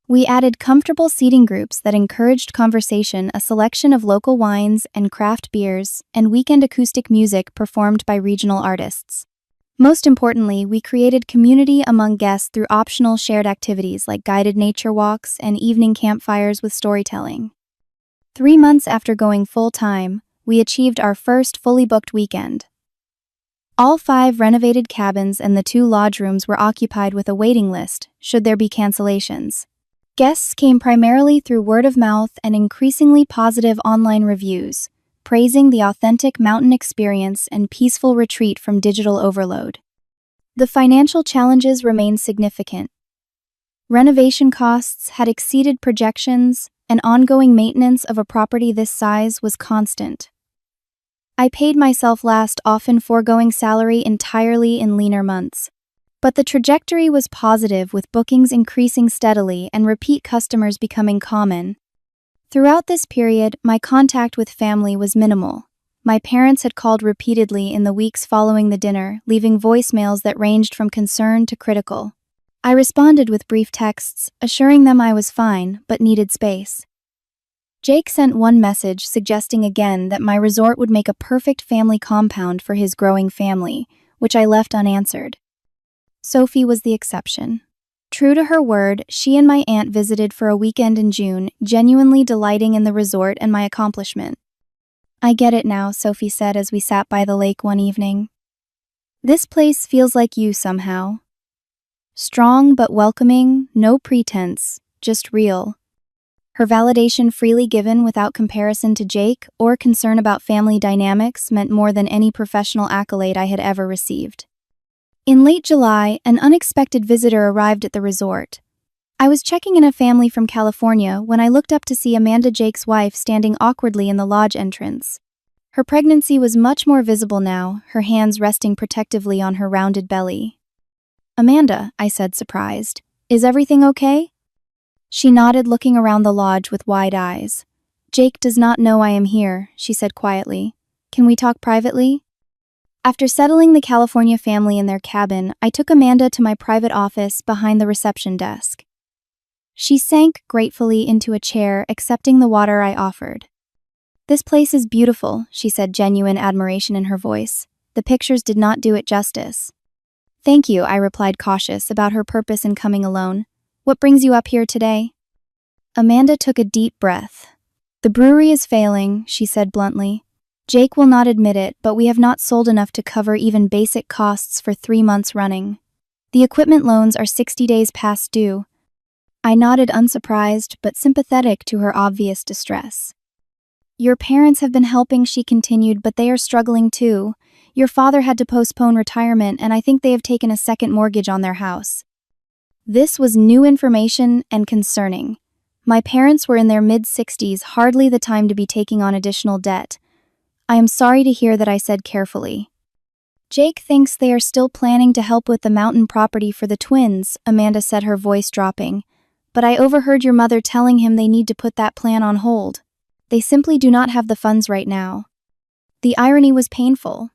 We added comfortable seating groups that encouraged conversation, a selection of local wines and craft beers, and weekend acoustic music performed by regional artists. Most importantly, we created community among guests through optional shared activities like guided nature walks and evening campfires with storytelling. 3 months after going full-time, we achieved our first fully booked weekend. All 5 renovated cabins and the 2 lodge rooms were occupied with a waiting list, should there be cancellations. Guests came primarily through word of mouth and increasingly positive online reviews, praising the authentic mountain experience and peaceful retreat from digital overload. The financial challenges remained significant. Renovation costs had exceeded projections, and ongoing maintenance of a property this size was constant. I paid myself last, often foregoing salary entirely in leaner months. But the trajectory was positive, with bookings increasing steadily and repeat customers becoming common. Throughout this period, my contact with family was minimal. My parents had called repeatedly in the weeks following the dinner, leaving voicemails that ranged from concerned to critical. I responded with brief texts, assuring them I was fine, but needed space. Jake sent one message suggesting again that my resort would make a perfect family compound for his growing family, which I left unanswered. Sophie was the exception. True to her word, she and my aunt visited for a weekend in June, genuinely delighting in the resort and my accomplishment. "I get it now," Sophie said as we sat by the lake one evening. "This place feels like you somehow. Strong but welcoming, no pretense, just real." Her validation, freely given without comparison to Jake or concern about family dynamics, meant more than any professional accolade I had ever received. In late July, an unexpected visitor arrived at the resort. I was checking in a family from California when I looked up to see Amanda, Jake's wife, standing awkwardly in the lodge entrance. Her pregnancy was much more visible now, her hands resting protectively on her rounded belly. "Amanda," I said, surprised, "is everything okay?" She nodded, looking around the lodge with wide eyes. "Jake does not know I am here," she said quietly. "Can we talk privately?" After settling the California family in their cabin, I took Amanda to my private office behind the reception desk. She sank gratefully into a chair, accepting the water I offered. "This place is beautiful," she said, genuine admiration in her voice. The pictures did not do it justice. "Thank you," I replied, cautious about her purpose in coming alone. "What brings you up here today?" Amanda took a deep breath. "The brewery is failing," she said bluntly. "Jake will not admit it, but we have not sold enough to cover even basic costs for 3 months running. The equipment loans are 60 days past due." I nodded, unsurprised but sympathetic to her obvious distress. "Your parents have been helping," she continued, "but they are struggling too. Your father had to postpone retirement, and I think they have taken a second mortgage on their house." This was new information and concerning. My parents were in their mid-60s, hardly the time to be taking on additional debt. "I am sorry to hear that," I said carefully. "Jake thinks they are still planning to help with the mountain property for the twins," Amanda said, her voice dropping. "But I overheard your mother telling him they need to put that plan on hold. They simply do not have the funds right now." The irony was painful.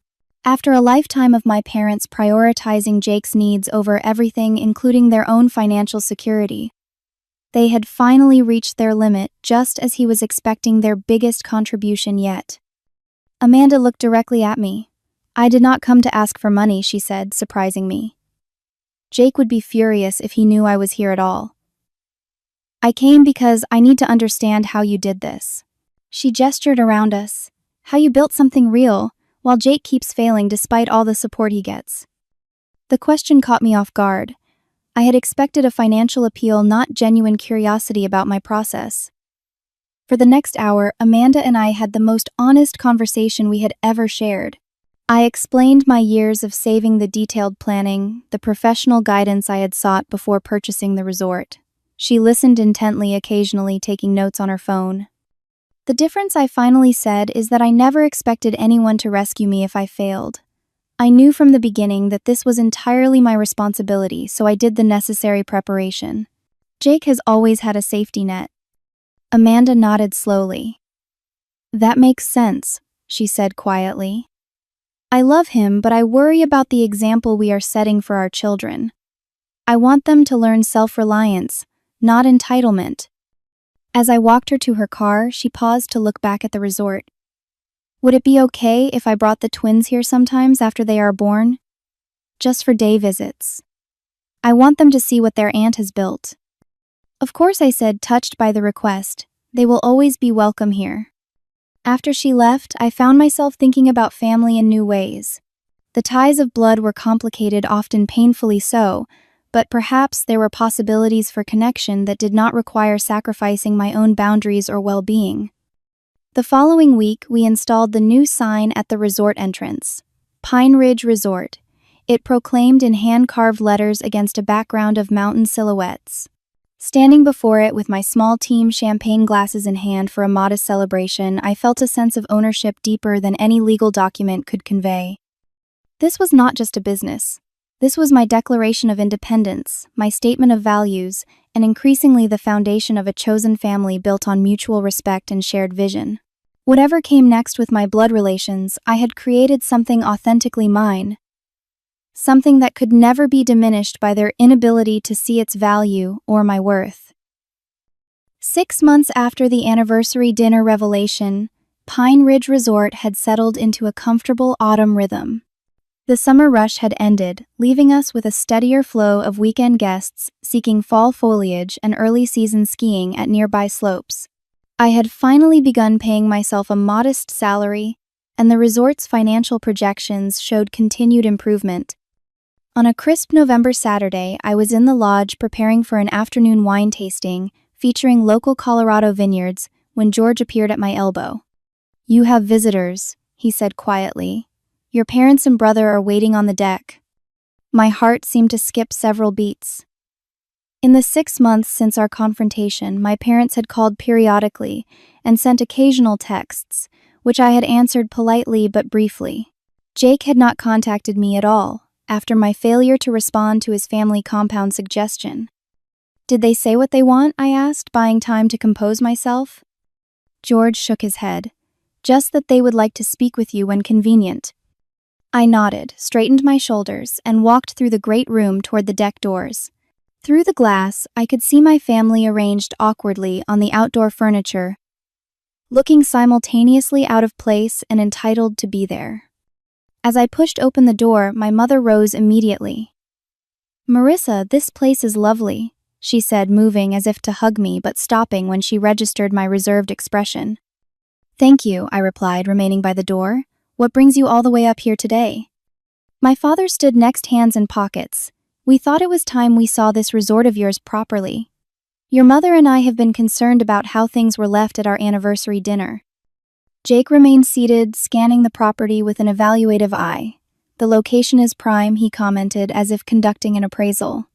After a lifetime of my parents prioritizing Jake's needs over everything, including their own financial security, they had finally reached their limit just as he was expecting their biggest contribution yet. Amanda looked directly at me. "I did not come to ask for money," she said, surprising me. "Jake would be furious if he knew I was here at all. I came because I need to understand how you did this." She gestured around us. "How you built something real, while Jake keeps failing despite all the support he gets." The question caught me off guard. I had expected a financial appeal, not genuine curiosity about my process. For the next hour, Amanda and I had the most honest conversation we had ever shared. I explained my years of saving, the detailed planning, the professional guidance I had sought before purchasing the resort. She listened intently, occasionally taking notes on her phone. "The difference," I finally said, "is that I never expected anyone to rescue me if I failed. I knew from the beginning that this was entirely my responsibility, so I did the necessary preparation. Jake has always had a safety net." Amanda nodded slowly. "That makes sense," she said quietly. "I love him, but I worry about the example we are setting for our children. I want them to learn self-reliance, not entitlement." As I walked her to her car, she paused to look back at the resort. "Would it be okay if I brought the twins here sometimes after they are born? Just for day visits. I want them to see what their aunt has built." "Of course," I said, touched by the request. "They will always be welcome here." After she left, I found myself thinking about family in new ways. The ties of blood were complicated, often painfully so, but perhaps there were possibilities for connection that did not require sacrificing my own boundaries or well-being. The following week, we installed the new sign at the resort entrance. Pine Ridge Resort. It proclaimed in hand-carved letters against a background of mountain silhouettes. Standing before it with my small team, champagne glasses in hand for a modest celebration, I felt a sense of ownership deeper than any legal document could convey. This was not just a business. This was my declaration of independence, my statement of values, and increasingly the foundation of a chosen family built on mutual respect and shared vision. Whatever came next with my blood relations, I had created something authentically mine. Something that could never be diminished by their inability to see its value or my worth. 6 months after the anniversary dinner revelation, Pine Ridge Resort had settled into a comfortable autumn rhythm. The summer rush had ended, leaving us with a steadier flow of weekend guests seeking fall foliage and early season skiing at nearby slopes. I had finally begun paying myself a modest salary, and the resort's financial projections showed continued improvement. On a crisp November Saturday, I was in the lodge preparing for an afternoon wine tasting featuring local Colorado vineyards when George appeared at my elbow. "You have visitors," he said quietly. "Your parents and brother are waiting on the deck." My heart seemed to skip several beats. In the 6 months since our confrontation, my parents had called periodically and sent occasional texts, which I had answered politely but briefly. Jake had not contacted me at all after my failure to respond to his family compound suggestion. "Did they say what they want?" I asked, buying time to compose myself. George shook his head. "Just that they would like to speak with you when convenient." I nodded, straightened my shoulders, and walked through the great room toward the deck doors. Through the glass, I could see my family arranged awkwardly on the outdoor furniture, looking simultaneously out of place and entitled to be there. As I pushed open the door, my mother rose immediately. "Marissa, this place is lovely," she said, moving as if to hug me but stopping when she registered my reserved expression. "Thank you," I replied, remaining by the door. "What brings you all the way up here today?" My father stood next, hands in pockets. "We thought it was time we saw this resort of yours properly. Your mother and I have been concerned about how things were left at our anniversary dinner." Jake remained seated, scanning the property with an evaluative eye. "The location is prime," he commented, as if conducting an appraisal.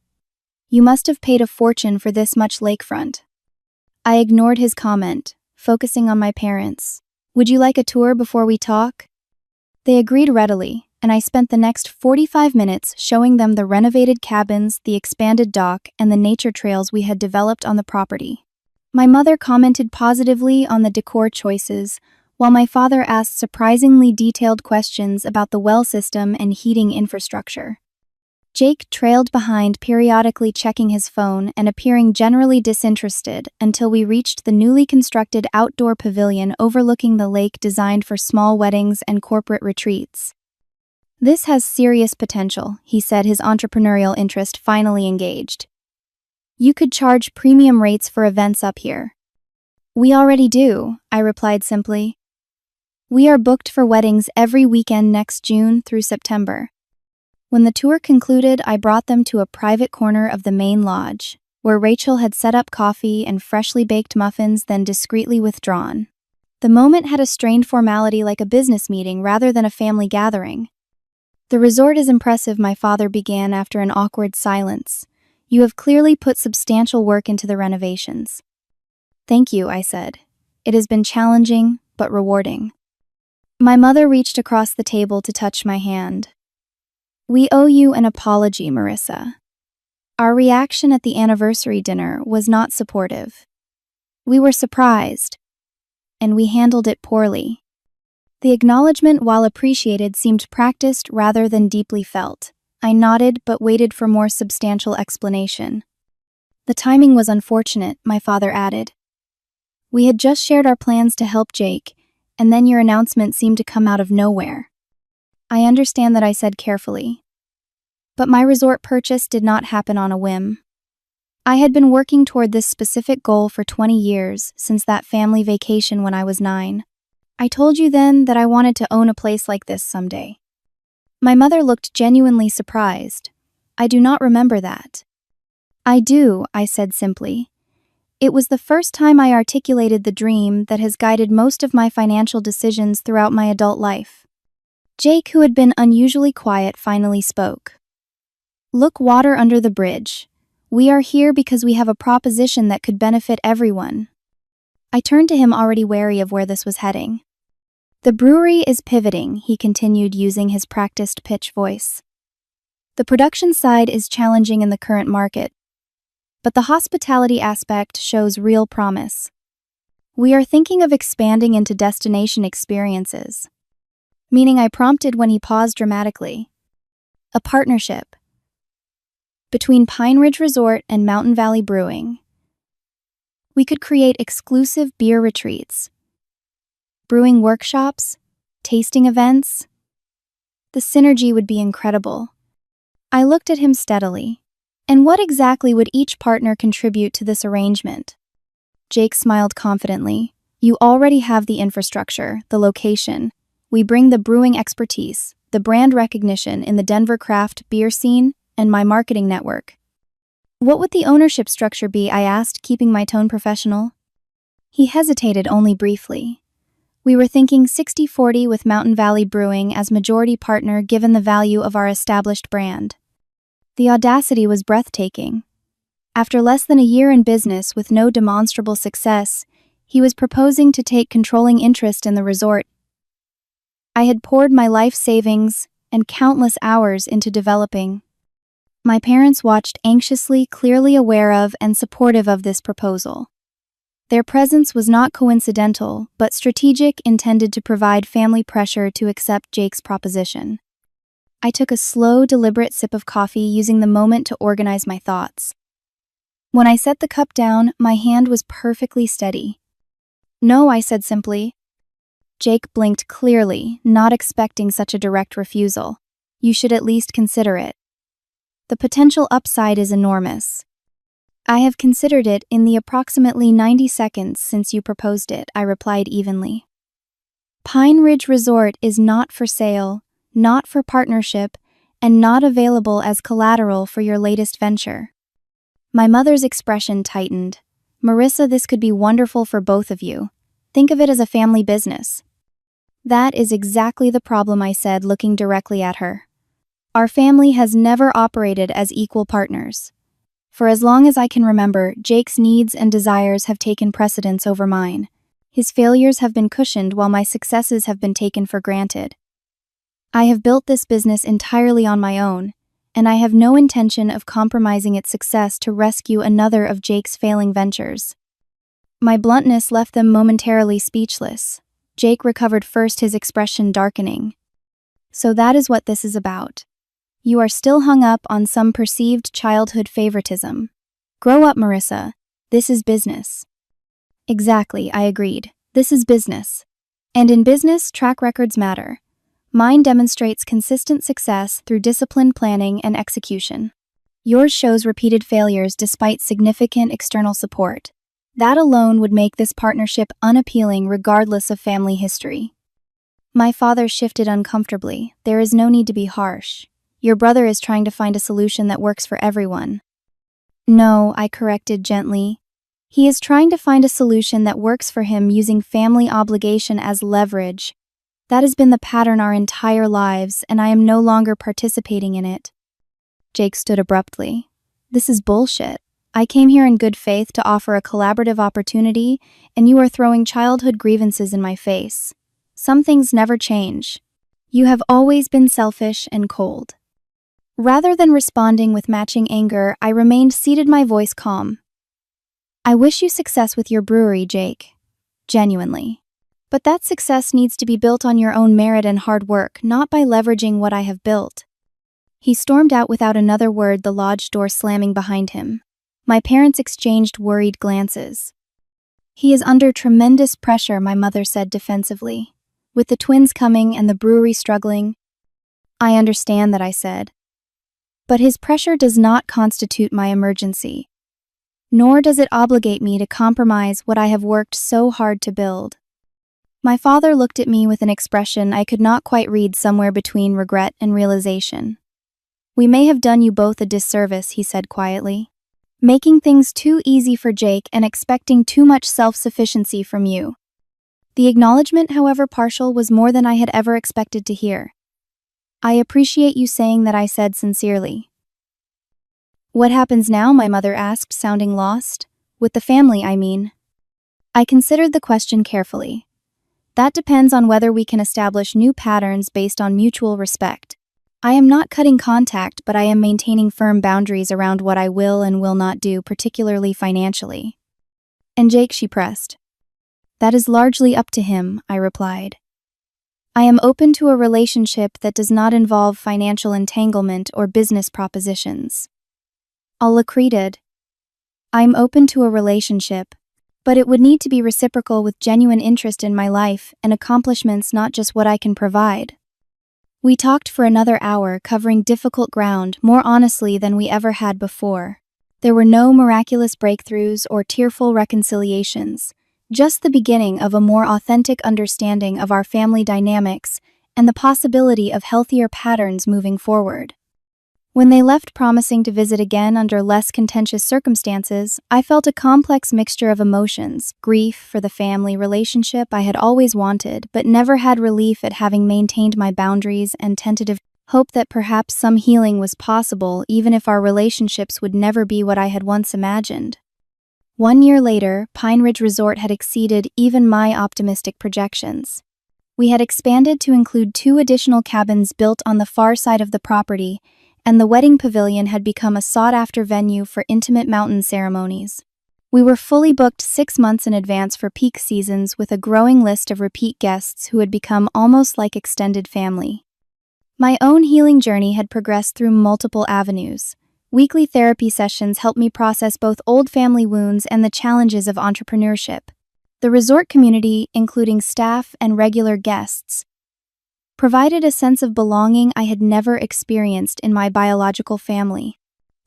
"You must have paid a fortune for this much lakefront." I ignored his comment, focusing on my parents. "Would you like a tour before we talk?" They agreed readily, and I spent the next 45 minutes showing them the renovated cabins, the expanded dock, and the nature trails we had developed on the property. My mother commented positively on the decor choices, while my father asked surprisingly detailed questions about the well system and heating infrastructure. Jake trailed behind, periodically checking his phone and appearing generally disinterested until we reached the newly constructed outdoor pavilion overlooking the lake, designed for small weddings and corporate retreats. "This has serious potential," he said, his entrepreneurial interest finally engaged. "You could charge premium rates for events up here." "We already do," I replied simply. "We are booked for weddings every weekend next June through September." When the tour concluded, I brought them to a private corner of the main lodge, where Rachel had set up coffee and freshly baked muffins, then discreetly withdrawn. The moment had a strained formality, like a business meeting rather than a family gathering. "The resort is impressive," my father began after an awkward silence. "You have clearly put substantial work into the renovations." "Thank you," I said. "It has been challenging, but rewarding." My mother reached across the table to touch my hand. "We owe you an apology, Marissa. Our reaction at the anniversary dinner was not supportive. We were surprised, and we handled it poorly." The acknowledgement, while appreciated, seemed practiced rather than deeply felt. I nodded but waited for more substantial explanation. "The timing was unfortunate," my father added. "We had just shared our plans to help Jake, and then your announcement seemed to come out of nowhere." "I understand that," I said carefully. "But my resort purchase did not happen on a whim. I had been working toward this specific goal for 20 years, since that family vacation when I was 9. I told you then that I wanted to own a place like this someday." My mother looked genuinely surprised. "I do not remember that." "I do," I said simply. "It was the first time I articulated the dream that has guided most of my financial decisions throughout my adult life." Jake, who had been unusually quiet, finally spoke. "Look, water under the bridge. We are here because we have a proposition that could benefit everyone." I turned to him, already wary of where this was heading. "The brewery is pivoting," he continued, using his practiced pitch voice. "The production side is challenging in the current market, but the hospitality aspect shows real promise. We are thinking of expanding into destination experiences." Meaning, I prompted when he paused dramatically. "A partnership between Pine Ridge Resort and Mountain Valley Brewing. We could create exclusive beer retreats, brewing workshops, tasting events. The synergy would be incredible." I looked at him steadily. "And what exactly would each partner contribute to this arrangement?" Jake smiled confidently. "You already have the infrastructure, the location. We bring the brewing expertise, the brand recognition in the Denver craft beer scene, and my marketing network." "What would the ownership structure be?" I asked, keeping my tone professional. He hesitated only briefly. "We were thinking 60-40 with Mountain Valley Brewing as majority partner, given the value of our established brand." The audacity was breathtaking. After less than a year in business with no demonstrable success, he was proposing to take controlling interest in the resort I had poured my life savings and countless hours into developing. My parents watched anxiously, clearly aware of and supportive of this proposal. Their presence was not coincidental, but strategic, intended to provide family pressure to accept Jake's proposition. I took a slow, deliberate sip of coffee, using the moment to organize my thoughts. When I set the cup down, my hand was perfectly steady. No, I said simply. Jake blinked clearly, not expecting such a direct refusal. You should at least consider it. The potential upside is enormous. I have considered it in the approximately 90 seconds since you proposed it, I replied evenly. Pine Ridge Resort is not for sale, not for partnership, and not available as collateral for your latest venture. My mother's expression tightened. Marissa, this could be wonderful for both of you. Think of it as a family business. That is exactly the problem, I said, looking directly at her. Our family has never operated as equal partners. For as long as I can remember, Jake's needs and desires have taken precedence over mine. His failures have been cushioned while my successes have been taken for granted. I have built this business entirely on my own, and I have no intention of compromising its success to rescue another of Jake's failing ventures. My bluntness left them momentarily speechless. Jake recovered first, his expression darkening. So that is what this is about. You are still hung up on some perceived childhood favoritism. Grow up, Marissa. This is business. Exactly, I agreed. This is business. And in business, track records matter. Mine demonstrates consistent success through disciplined planning and execution. Yours shows repeated failures despite significant external support. That alone would make this partnership unappealing regardless of family history. My father shifted uncomfortably. There is no need to be harsh. Your brother is trying to find a solution that works for everyone. No, I corrected gently. He is trying to find a solution that works for him using family obligation as leverage. That has been the pattern our entire lives, and I am no longer participating in it. Jake stood abruptly. This is bullshit. I came here in good faith to offer a collaborative opportunity, and you are throwing childhood grievances in my face. Some things never change. You have always been selfish and cold. Rather than responding with matching anger, I remained seated, my voice calm. I wish you success with your brewery, Jake. Genuinely. But that success needs to be built on your own merit and hard work, not by leveraging what I have built. He stormed out without another word, the lodge door slamming behind him. My parents exchanged worried glances. He is under tremendous pressure, my mother said defensively. With the twins coming and the brewery struggling. I understand that, I said. But his pressure does not constitute my emergency. Nor does it obligate me to compromise what I have worked so hard to build. My father looked at me with an expression I could not quite read, somewhere between regret and realization. We may have done you both a disservice, he said quietly. Making things too easy for Jake and expecting too much self-sufficiency from you. The acknowledgement, however partial, was more than I had ever expected to hear. I appreciate you saying that, I said sincerely. What happens now? My mother asked, sounding lost. With the family, I mean. I considered the question carefully. That depends on whether we can establish new patterns based on mutual respect. I am not cutting contact, but I am maintaining firm boundaries around what I will and will not do, particularly financially. And Jake, she pressed. That is largely up to him, I replied. I am open to a relationship that does not involve financial entanglement or business propositions. I'll accreted. I'm open to a relationship, but it would need to be reciprocal with genuine interest in my life and accomplishments, not just what I can provide. We talked for another hour, covering difficult ground more honestly than we ever had before. There were no miraculous breakthroughs or tearful reconciliations, just the beginning of a more authentic understanding of our family dynamics and the possibility of healthier patterns moving forward. When they left, promising to visit again under less contentious circumstances, I felt a complex mixture of emotions: grief for the family relationship I had always wanted but never had relief at having maintained my boundaries, and tentative hope that perhaps some healing was possible even if our relationships would never be what I had once imagined. 1 year later, Pine Ridge Resort had exceeded even my optimistic projections. We had expanded to include 2 additional cabins built on the far side of the property, and the wedding pavilion had become a sought-after venue for intimate mountain ceremonies. We were fully booked 6 months in advance for peak seasons, with a growing list of repeat guests who had become almost like extended family. My own healing journey had progressed through multiple avenues. Weekly therapy sessions helped me process both old family wounds and the challenges of entrepreneurship. The resort community, including staff and regular guests, provided a sense of belonging I had never experienced in my biological family.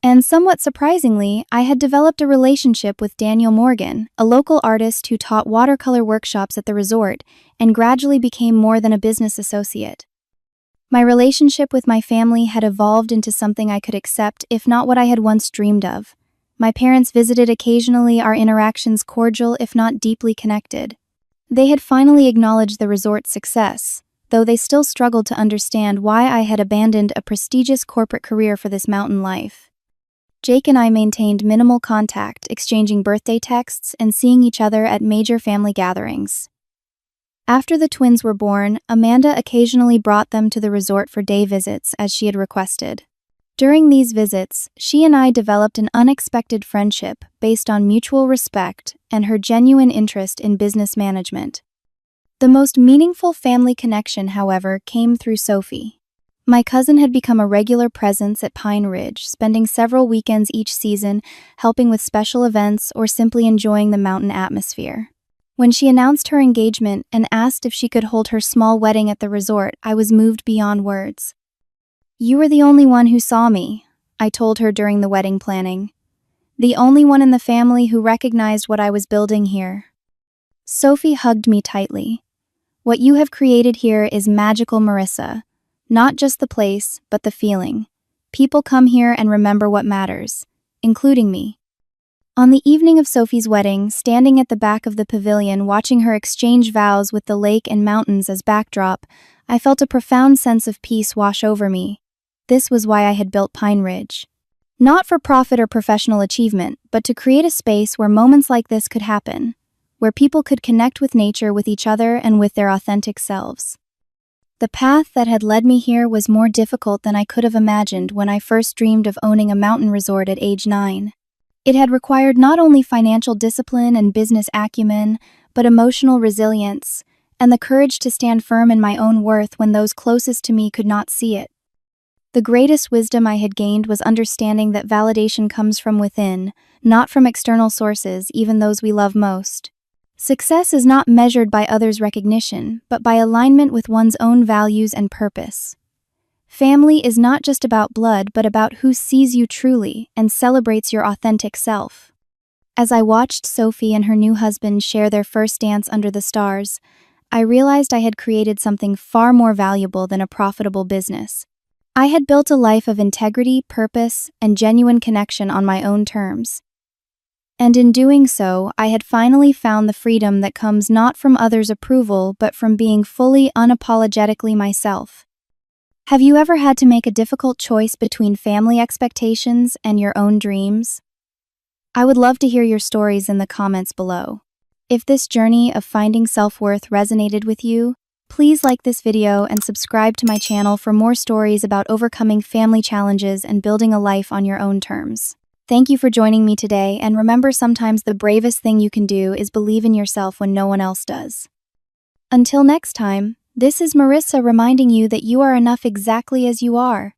And somewhat surprisingly, I had developed a relationship with Daniel Morgan, a local artist who taught watercolor workshops at the resort and gradually became more than a business associate. My relationship with my family had evolved into something I could accept, if not what I had once dreamed of. My parents visited occasionally, our interactions cordial, if not deeply connected. They had finally acknowledged the resort's success, though they still struggled to understand why I had abandoned a prestigious corporate career for this mountain life. Jake and I maintained minimal contact, exchanging birthday texts and seeing each other at major family gatherings. After the twins were born, Amanda occasionally brought them to the resort for day visits as she had requested. During these visits, she and I developed an unexpected friendship based on mutual respect and her genuine interest in business management. The most meaningful family connection, however, came through Sophie. My cousin had become a regular presence at Pine Ridge, spending several weekends each season, helping with special events or simply enjoying the mountain atmosphere. When she announced her engagement and asked if she could hold her small wedding at the resort, I was moved beyond words. "You were the only one who saw me," I told her during the wedding planning. "The only one in the family who recognized what I was building here." Sophie hugged me tightly. "What you have created here is magical, Marissa. Not just the place, but the feeling. People come here and remember what matters, including me." On the evening of Sophie's wedding, standing at the back of the pavilion watching her exchange vows with the lake and mountains as backdrop, I felt a profound sense of peace wash over me. This was why I had built Pine Ridge. Not for profit or professional achievement, but to create a space where moments like this could happen, where people could connect with nature, with each other, and with their authentic selves. The path that had led me here was more difficult than I could have imagined when I first dreamed of owning a mountain resort at age 9. It had required not only financial discipline and business acumen, but emotional resilience, and the courage to stand firm in my own worth when those closest to me could not see it. The greatest wisdom I had gained was understanding that validation comes from within, not from external sources, even those we love most. Success is not measured by others' recognition, but by alignment with one's own values and purpose. Family is not just about blood, but about who sees you truly and celebrates your authentic self. As I watched Sophie and her new husband share their first dance under the stars, I realized I had created something far more valuable than a profitable business. I had built a life of integrity, purpose, and genuine connection on my own terms. And in doing so, I had finally found the freedom that comes not from others' approval, but from being fully, unapologetically myself. Have you ever had to make a difficult choice between family expectations and your own dreams? I would love to hear your stories in the comments below. If this journey of finding self-worth resonated with you, please like this video and subscribe to my channel for more stories about overcoming family challenges and building a life on your own terms. Thank you for joining me today, and remember, sometimes the bravest thing you can do is believe in yourself when no one else does. Until next time, this is Marissa reminding you that you are enough exactly as you are.